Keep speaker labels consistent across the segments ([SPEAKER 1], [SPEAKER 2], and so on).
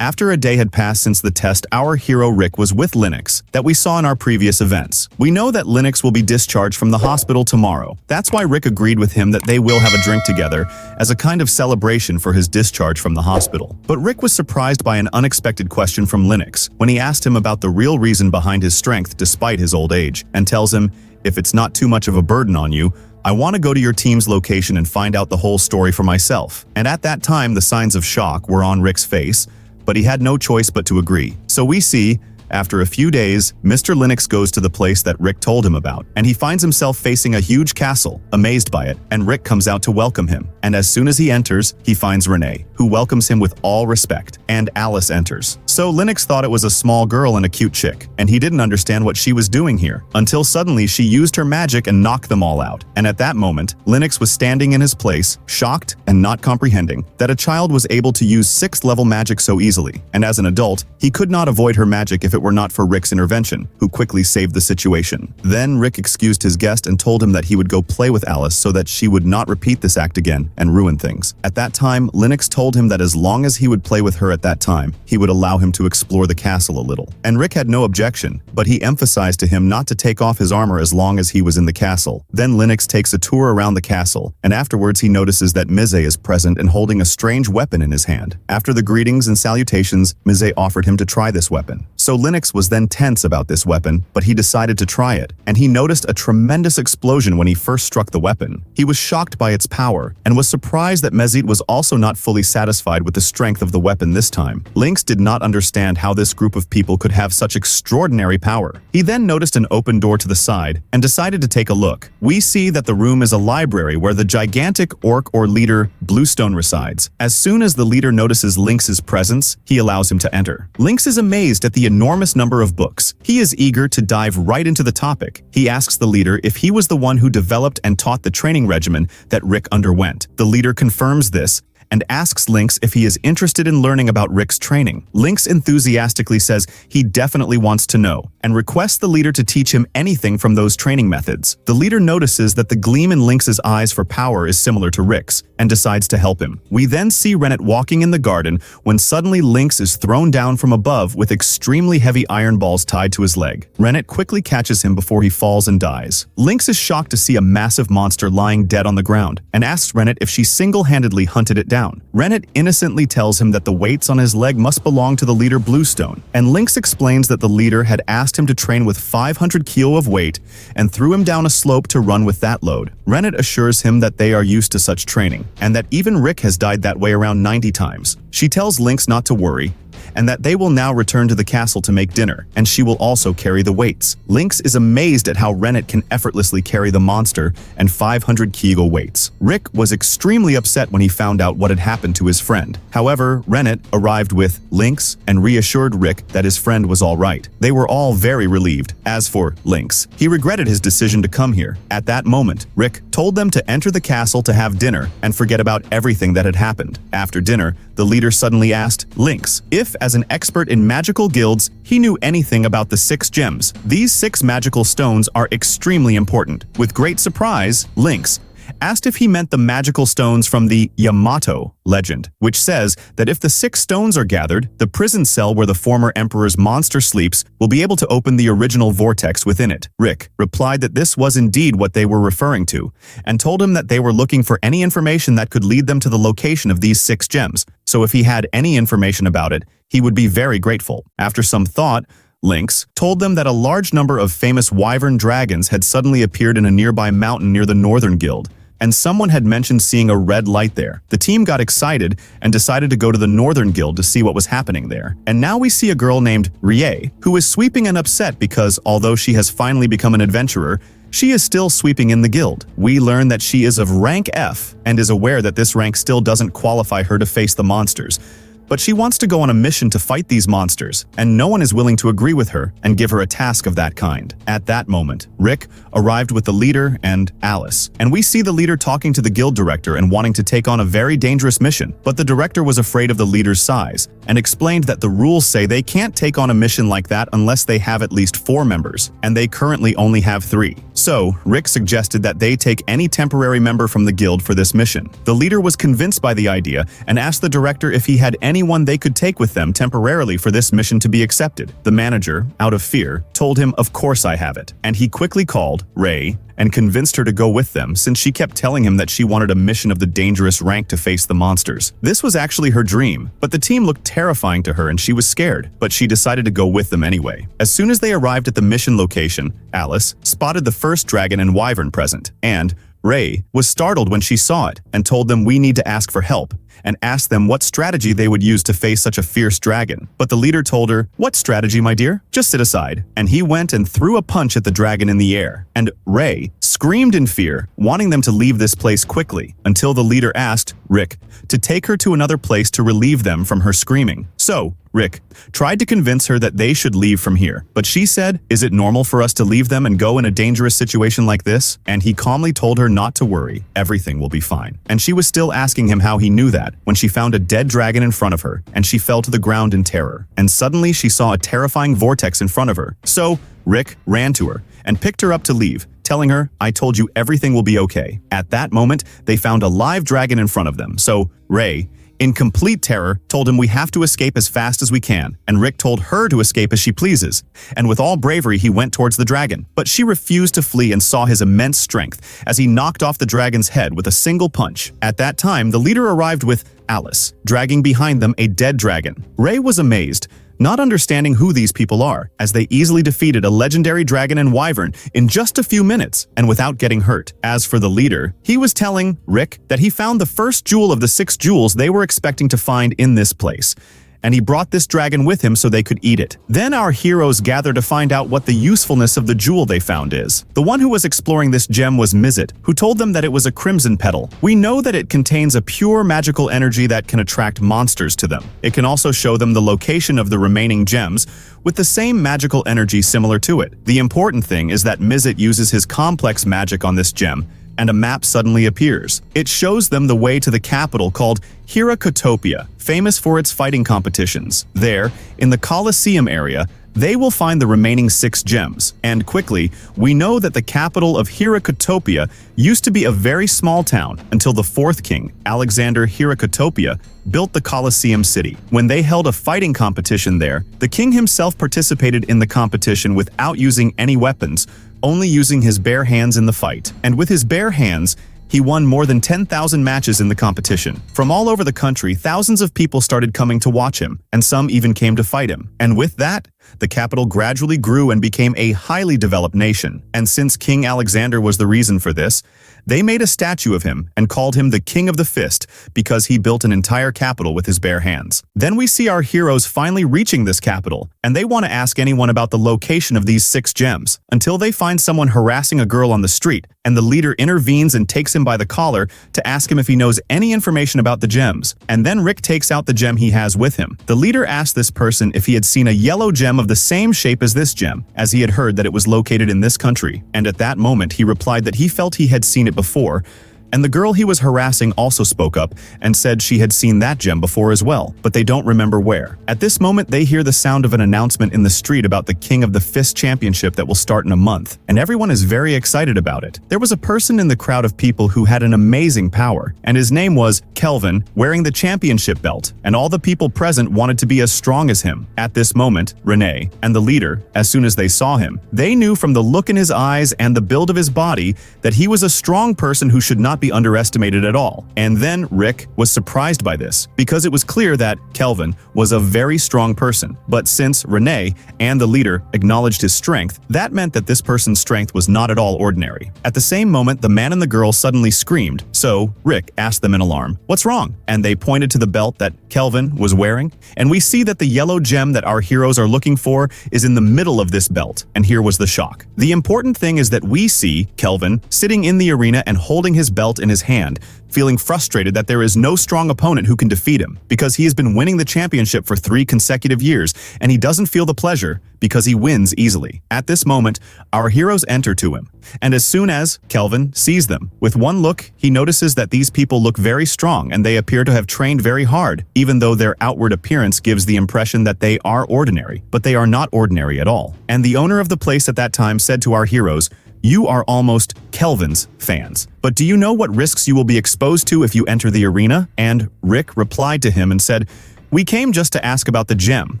[SPEAKER 1] After a day had passed since the test, our hero Rick was with Linux that we saw in our previous events. We know that Linux will be discharged from the hospital tomorrow. That's why Rick agreed with him that they will have a drink together as a kind of celebration for his discharge from the hospital. But Rick was surprised by an unexpected question from Linux when he asked him about the real reason behind his strength despite his old age, and tells him, "If it's not too much of a burden on you, I want to go to your team's location and find out the whole story for myself." And at that time, the signs of shock were on Rick's face, but he had no choice but to agree. So we see, after a few days, Mr. Linux goes to the place that Rick told him about, and he finds himself facing a huge castle, amazed by it, and Rick comes out to welcome him. And as soon as he enters, he finds Renee, who welcomes him with all respect, and Alice enters. So Linux thought it was a small girl and a cute chick, and he didn't understand what she was doing here, until suddenly she used her magic and knocked them all out. And at that moment, Linux was standing in his place, shocked and not comprehending that a child was able to use 6th level magic so easily, and as an adult, he could not avoid her magic if it were not for Rick's intervention, who quickly saved the situation. Then Rick excused his guest and told him that he would go play with Alice so that she would not repeat this act again and ruin things. At that time, Linux told him that as long as he would play with her at that time, he would allow him to explore the castle a little. And Rick had no objection, but he emphasized to him not to take off his armor as long as he was in the castle. Then Linux takes a tour around the castle, and afterwards he notices that Mize is present and holding a strange weapon in his hand. After the greetings and salutations, Mize offered him to try this weapon. So Linux was then tense about this weapon, but he decided to try it, and he noticed a tremendous explosion when he first struck the weapon. He was shocked by its power, and was surprised that Mezit was also not fully satisfied with the strength of the weapon this time. Lynx did not understand how this group of people could have such extraordinary power. He then noticed an open door to the side, and decided to take a look. We see that the room is a library where the gigantic orc or leader Bluestone resides. As soon as the leader notices Lynx's presence, he allows him to enter. Lynx is amazed at the enormous number of books. He is eager to dive right into the topic. He asks the leader if he was the one who developed and taught the training regimen that Rick underwent. The leader confirms this and asks Lynx if he is interested in learning about Rick's training. Lynx enthusiastically says he definitely wants to know, and requests the leader to teach him anything from those training methods. The leader notices that the gleam in Lynx's eyes for power is similar to Rick's, and decides to help him. We then see Rennet walking in the garden when suddenly Lynx is thrown down from above with extremely heavy iron balls tied to his leg. Rennet quickly catches him before he falls and dies. Lynx is shocked to see a massive monster lying dead on the ground, and asks Rennet if she single-handedly hunted it down. Rennet innocently tells him that the weights on his leg must belong to the leader Bluestone, and Lynx explains that the leader had asked him to train with 500 kilo of weight and threw him down a slope to run with that load. Rennet assures him that they are used to such training, and that even Rick has died that way around 90 times. She tells Lynx not to worry, and that they will now return to the castle to make dinner, and she will also carry the weights. Lynx is amazed at how Rennet can effortlessly carry the monster and 500 kilo weights. Rick was extremely upset when he found out what had happened to his friend. However, Rennet arrived with Lynx and reassured Rick that his friend was all right. They were all very relieved. As for Lynx, he regretted his decision to come here. At that moment, Rick told them to enter the castle to have dinner and forget about everything that had happened. After dinner, the leader suddenly asked Lynx if, as an expert in magical guilds, he knew anything about the 6 gems. These 6 magical stones are extremely important. With great surprise, Lynx asked if he meant the magical stones from the Yamato legend, which says that if the 6 stones are gathered, the prison cell where the former emperor's monster sleeps will be able to open the original vortex within it. Rick replied that this was indeed what they were referring to, and told him that they were looking for any information that could lead them to the location of these 6 gems, so if he had any information about it, he would be very grateful. After some thought, Lynx told them that a large number of famous wyvern dragons had suddenly appeared in a nearby mountain near the Northern Guild, and someone had mentioned seeing a red light there. The team got excited and decided to go to the Northern Guild to see what was happening there. And now we see a girl named Rie, who is sweeping and upset because, although she has finally become an adventurer, she is still sweeping in the guild. We learn that she is of rank F and is aware that this rank still doesn't qualify her to face the monsters. But she wants to go on a mission to fight these monsters, and no one is willing to agree with her and give her a task of that kind. At that moment, Rick arrived with the leader and Alice, and we see the leader talking to the guild director and wanting to take on a very dangerous mission, but the director was afraid of the leader's size and explained that the rules say they can't take on a mission like that unless they have at least 4 members, and they currently only have 3. So, Rick suggested that they take any temporary member from the guild for this mission. The leader was convinced by the idea and asked the director if he had any anyone they could take with them temporarily for this mission to be accepted. The manager, out of fear, told him, "Of course I have it." And he quickly called Ray and convinced her to go with them since she kept telling him that she wanted a mission of the dangerous rank to face the monsters. This was actually her dream, but the team looked terrifying to her and she was scared, but she decided to go with them anyway. As soon as they arrived at the mission location, Alice spotted the first dragon and wyvern present, and Ray was startled when she saw it and told them we need to ask for help and asked them what strategy they would use to face such a fierce dragon. But the leader told her, "What strategy, my dear? Just sit aside." And he went and threw a punch at the dragon in the air. And Ray screamed in fear, wanting them to leave this place quickly, until the leader asked Rick to take her to another place to relieve them from her screaming. So, Rick tried to convince her that they should leave from here, but she said, "Is it normal for us to leave them and go in a dangerous situation like this?" And he calmly told her not to worry, everything will be fine. And she was still asking him how he knew that when she found a dead dragon in front of her, and she fell to the ground in terror. And suddenly she saw a terrifying vortex in front of her. So, Rick ran to her and picked her up to leave, telling her, "I told you everything will be okay." At that moment, they found a live dragon in front of them, so Ray, in complete terror, told him we have to escape as fast as we can, and Rick told her to escape as she pleases. And with all bravery, he went towards the dragon. But she refused to flee and saw his immense strength as he knocked off the dragon's head with a single punch. At that time, the leader arrived with Alice, dragging behind them a dead dragon. Ray was amazed, not understanding who these people are, as they easily defeated a legendary dragon and wyvern in just a few minutes and without getting hurt. As for the leader, he was telling Rick that he found the first jewel of the 6 jewels they were expecting to find in this place, and he brought this dragon with him so they could eat it. Then our heroes gather to find out what the usefulness of the jewel they found is. The one who was exploring this gem was Mizet, who told them that it was a crimson petal. We know that it contains a pure magical energy that can attract monsters to them. It can also show them the location of the remaining gems with the same magical energy similar to it. The important thing is that Mizet uses his complex magic on this gem, and a map suddenly appears. It shows them the way to the capital called Hirakotopia, famous for its fighting competitions. There, in the Colosseum area, they will find the remaining 6 gems. And quickly, we know that the capital of Hirakotopia used to be a very small town until the 4th king, Alexander Hirakotopia, built the Colosseum city. When they held a fighting competition there, the king himself participated in the competition without using any weapons, only using his bare hands in the fight. And with his bare hands, he won more than 10,000 matches in the competition. From all over the country, thousands of people started coming to watch him, and some even came to fight him. And with that, the capital gradually grew and became a highly developed nation. And since King Alexander was the reason for this, they made a statue of him and called him the King of the Fist because he built an entire capital with his bare hands. Then we see our heroes finally reaching this capital, and they want to ask anyone about the location of these 6 gems, until they find someone harassing a girl on the street, and the leader intervenes and takes him by the collar to ask him if he knows any information about the gems. And then Rick takes out the gem he has with him. The leader asked this person if he had seen a yellow gem of the same shape as this gem, as he had heard that it was located in this country. And at that moment, he replied that he felt he had seen it before, and the girl he was harassing also spoke up and said she had seen that gem before as well, but they don't remember where. At this moment, they hear the sound of an announcement in the street about the King of the Fist Championship that will start in a month, and everyone is very excited about it. There was a person in the crowd of people who had an amazing power, and his name was Kelvin, wearing the championship belt, and all the people present wanted to be as strong as him. At this moment, Renee and the leader, as soon as they saw him, they knew from the look in his eyes and the build of his body that he was a strong person who should not be underestimated at all. And then Rick was surprised by this, because it was clear that Kelvin was a very strong person. But since Renee and the leader acknowledged his strength, that meant that this person's strength was not at all ordinary. At the same moment, the man and the girl suddenly screamed, so Rick asked them in alarm, "What's wrong?" And they pointed to the belt that Kelvin was wearing, and we see that the yellow gem that our heroes are looking for is in the middle of this belt, and here was the shock. The important thing is that we see Kelvin sitting in the arena and holding his belt in his hand, feeling frustrated that there is no strong opponent who can defeat him, because he has been winning the championship for 3 consecutive years, and he doesn't feel the pleasure because he wins easily. At this moment, our heroes enter to him, and as soon as Kelvin sees them, with one look, he notices that these people look very strong and they appear to have trained very hard, even though their outward appearance gives the impression that they are ordinary, but they are not ordinary at all. And the owner of the place at that time said to our heroes, "You are almost Kelvin's fans. But do you know what risks you will be exposed to if you enter the arena?" And Rick replied to him and said, "We came just to ask about the gem,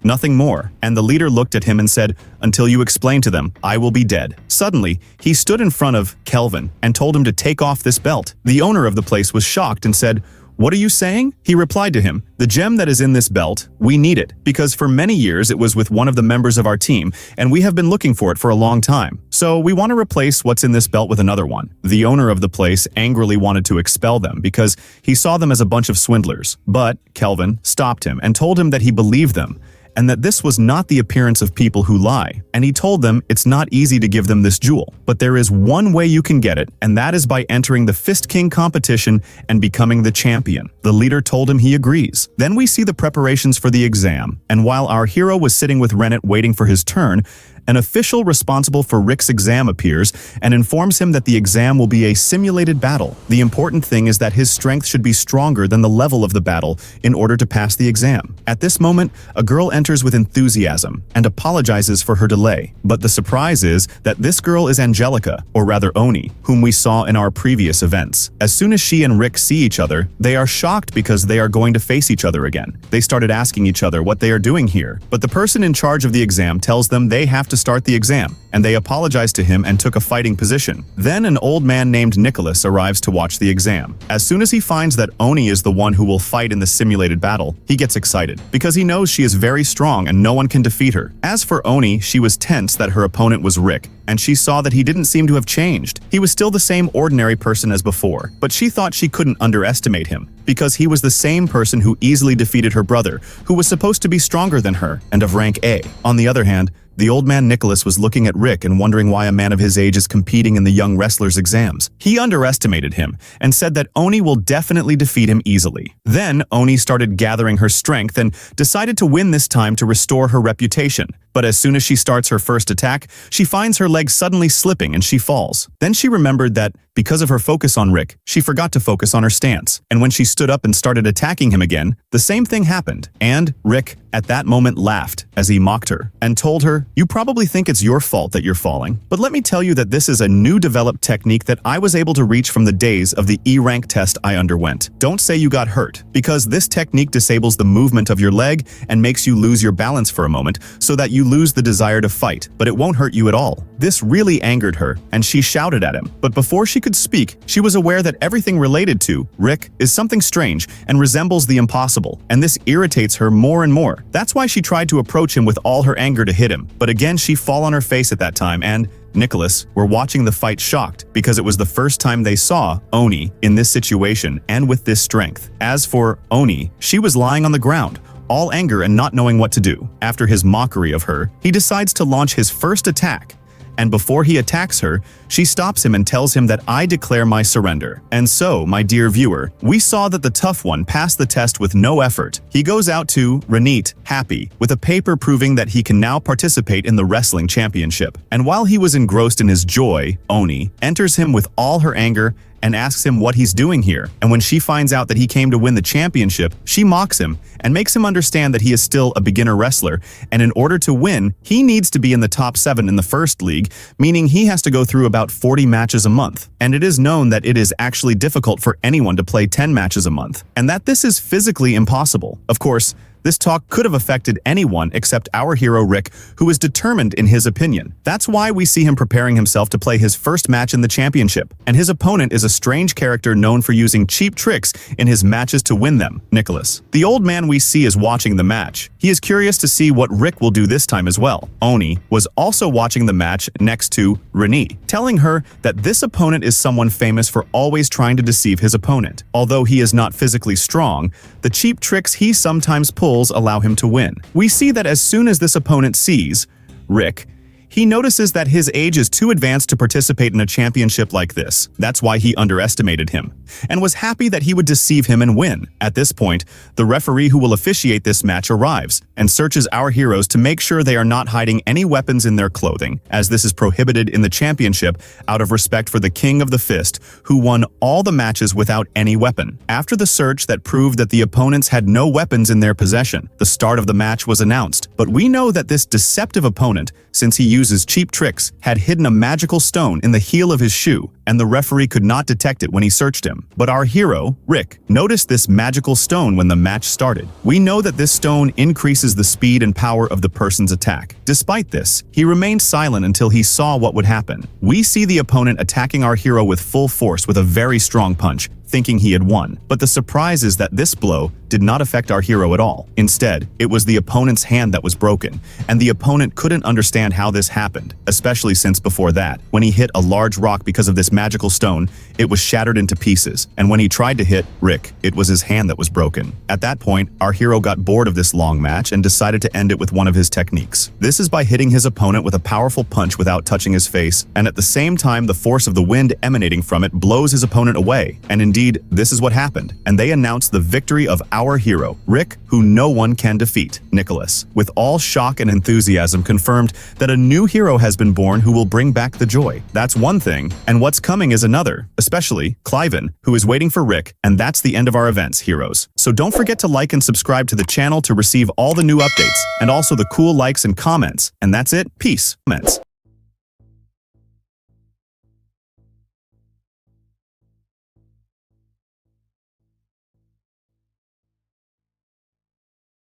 [SPEAKER 1] nothing more." And the leader looked at him and said, "Until you explain to them, I will be dead." Suddenly, he stood in front of Kelvin and told him to take off this belt. The owner of the place was shocked and said, "What are you saying?" He replied to him, "The gem that is in this belt, we need it, because for many years it was with one of the members of our team, and we have been looking for it for a long time. So we want to replace what's in this belt with another one." The owner of the place angrily wanted to expel them because he saw them as a bunch of swindlers. But Kelvin stopped him and told him that he believed them, and that this was not the appearance of people who lie. And he told them it's not easy to give them this jewel, but there is one way you can get it, and that is by entering the Fist King competition and becoming the champion. The leader told him he agrees. Then we see the preparations for the exam, and while our hero was sitting with Rennet waiting for his turn, an official responsible for Rick's exam appears and informs him that the exam will be a simulated battle. The important thing is that his strength should be stronger than the level of the battle in order to pass the exam. At this moment, a girl enters with enthusiasm and apologizes for her delay. But the surprise is that this girl is Angelica, or rather Oni, whom we saw in our previous events. As soon as she and Rick see each other, they are shocked because they are going to face each other again. They started asking each other what they are doing here, but the person in charge of the exam tells them they have to start the exam, and they apologized to him and took a fighting position. Then an old man named Nicholas arrives to watch the exam. As soon as he finds that Oni is the one who will fight in the simulated battle, he gets excited, because he knows she is very strong and no one can defeat her. As for Oni, she was tense that her opponent was Rick, and she saw that he didn't seem to have changed. He was still the same ordinary person as before, but she thought she couldn't underestimate him, because he was the same person who easily defeated her brother, who was supposed to be stronger than her and of rank A. On the other hand, the old man Nicholas was looking at Rick and wondering why a man of his age is competing in the young wrestler's exams. He underestimated him and said that Oni will definitely defeat him easily. Then Oni started gathering her strength and decided to win this time to restore her reputation. But as soon as she starts her first attack, she finds her leg suddenly slipping and she falls. Then she remembered that, because of her focus on Rick, she forgot to focus on her stance. And when she stood up and started attacking him again, the same thing happened. And Rick, at that moment, laughed as he mocked her and told her, "You probably think it's your fault that you're falling, but let me tell you that this is a new developed technique that I was able to reach from the days of the E-rank test I underwent. Don't say you got hurt, because this technique disables the movement of your leg and makes you lose your balance for a moment so that you lose the desire to fight, but it won't hurt you at all." This really angered her, and she shouted at him. But before she could speak, she was aware that everything related to Rick is something strange and resembles the impossible, and this irritates her more and more. That's why she tried to approach him with all her anger to hit him, but again she fell on her face at that time, and Nicholas were watching the fight shocked because it was the first time they saw Oni in this situation and with this strength. As for Oni, she was lying on the ground, all anger and not knowing what to do. After his mockery of her, he decides to launch his first attack. And before he attacks her, she stops him and tells him that I declare my surrender. And so, my dear viewer, we saw that the tough one passed the test with no effort. He goes out to Renette happy, with a paper proving that he can now participate in the wrestling championship. And while he was engrossed in his joy, Oni enters him with all her anger and asks him what he's doing here. And when she finds out that he came to win the championship, she mocks him and makes him understand that he is still a beginner wrestler, and in order to win, he needs to be in the top 7 in the first league, meaning he has to go through about 40 matches a month. And it is known that it is actually difficult for anyone to play 10 matches a month, and that this is physically impossible. Of course, this talk could have affected anyone except our hero Rick, who is determined in his opinion. That's why we see him preparing himself to play his first match in the championship, and his opponent is a strange character known for using cheap tricks in his matches to win them, Nicholas. The old man we see is watching the match. He is curious to see what Rick will do this time as well. Oni was also watching the match next to Renette, telling her that this opponent is someone famous for always trying to deceive his opponent. Although he is not physically strong, the cheap tricks he sometimes pulls allow him to win. We see that as soon as this opponent sees Rick, he notices that his age is too advanced to participate in a championship like this. That's why he underestimated him, and was happy that he would deceive him and win. At this point, the referee who will officiate this match arrives and searches our heroes to make sure they are not hiding any weapons in their clothing, as this is prohibited in the championship out of respect for the King of the Fist, who won all the matches without any weapon. After the search that proved that the opponents had no weapons in their possession, the start of the match was announced. But we know that this deceptive opponent, since he uses cheap tricks, had hidden a magical stone in the heel of his shoe, and the referee could not detect it when he searched him. But our hero, Rick, noticed this magical stone when the match started. We know that this stone increases the speed and power of the person's attack. Despite this, he remained silent until he saw what would happen. We see the opponent attacking our hero with full force with a very strong punch, thinking he had won. But the surprise is that this blow did not affect our hero at all. Instead, it was the opponent's hand that was broken, and the opponent couldn't understand how this happened, especially since before that, when he hit a large rock because of this magical stone, it was shattered into pieces, and when he tried to hit Rick, it was his hand that was broken. At that point, our hero got bored of this long match and decided to end it with one of his techniques. This is by hitting his opponent with a powerful punch without touching his face, and at the same time the force of the wind emanating from it blows his opponent away. And indeed, this is what happened, and they announced the victory of our hero, Rick, who no one can defeat, Nicholas. With all shock and enthusiasm confirmed that a new hero has been born who will bring back the joy. That's one thing, and what's coming is another, especially Cliven, who is waiting for Rick, and that's the end of our events, heroes. So don't forget to like and subscribe to the channel to receive all the new updates, and also the cool likes and comments. And that's it. Peace. Comments.